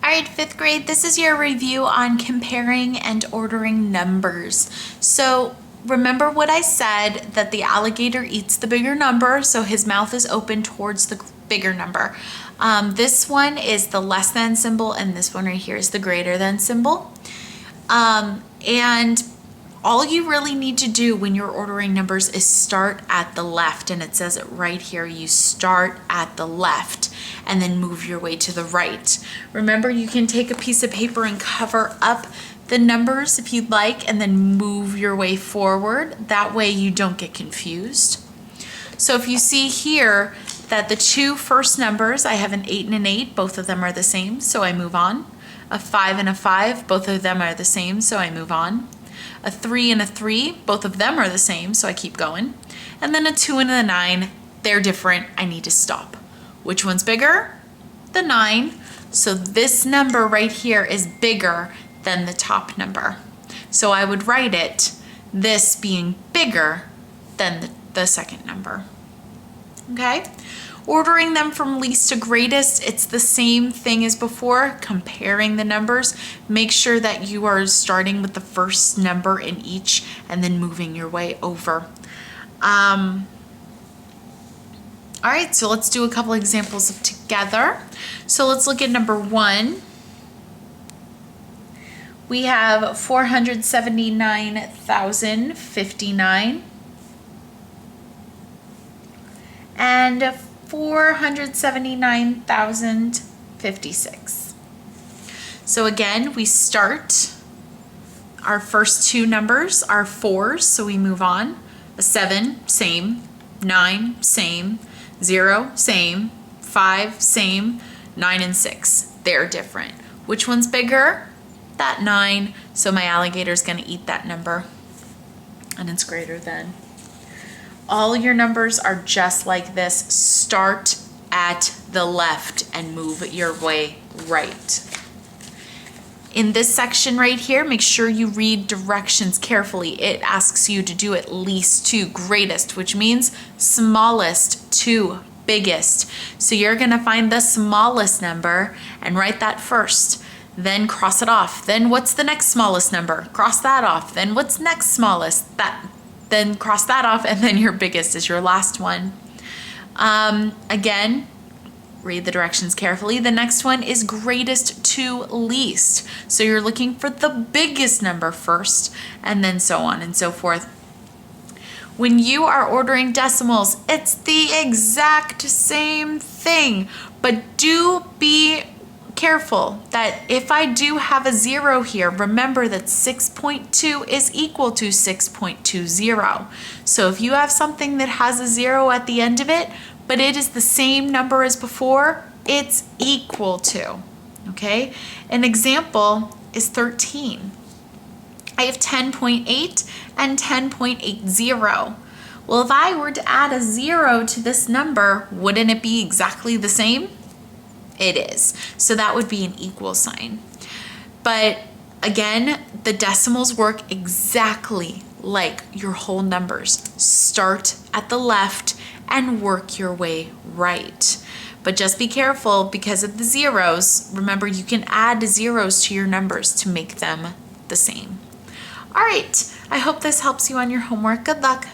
All right, fifth grade, this is your review on comparing and ordering numbers. So remember what I said, that the alligator eats the bigger number, so his mouth is open towards the bigger number. This one is the less than symbol, and this one right here is the greater than symbol. And all you really need to do when you're ordering numbers is start at the left, and it says it right here. You start at the left and then move your way to the right. Remember, you can take a piece of paper and cover up the numbers if you'd like, and then move your way forward. That way you don't get confused. So if you see here that the two first numbers, I have an 8 and an 8, both of them are the same, so I move on. A 5 and a 5, both of them are the same, so I move on. A 3 and a 3, both of them are the same, so I keep going. And then a 2 and a 9, they're different, I need to stop. Which one's bigger? The 9. So this number right here is bigger than the top number. So I would write it, this being bigger than the second number. Okay? Ordering them from least to greatest, it's the same thing as before, comparing the numbers. Make sure that you are starting with the first number in each and then moving your way over. All right, so let's do a couple examples of together. So let's look at number 1. We have 479,059 and 479,056. So again, we start, our first two numbers are 4s, so we move on. A 7, same. 9, same. 0, same. 5, same. 9 and 6, they're different. Which one's bigger? That 9, so my alligator is going to eat that number, and it's greater than. All your numbers are just like this. Start at the left and move your way right. In this section right here, make sure you read directions carefully. It asks you to do at least to greatest, which means smallest to biggest. So you're going to find the smallest number and write that first. Then cross it off. Then what's the next smallest number? Cross that off. Then what's next smallest? Then cross that off, and then your biggest is your last one. Again, read the directions carefully. The next one is greatest to least. So you're looking for the biggest number first, and then so on and so forth. When you are ordering decimals, it's the exact same thing, but do be careful that if I do have a 0 here, remember that 6.2 is equal to 6.20. So if you have something that has a 0 at the end of it, but it is the same number as before, it's equal to. Okay? An example is 13. I have 10.8 and 10.80. Well, if I were to add a 0 to this number, wouldn't it be exactly the same? It is. So that would be an equal sign. But again, the decimals work exactly like your whole numbers. Start at the left and work your way right. But just be careful because of the zeros. Remember, you can add zeros to your numbers to make them the same. All right, I hope this helps you on your homework. Good luck.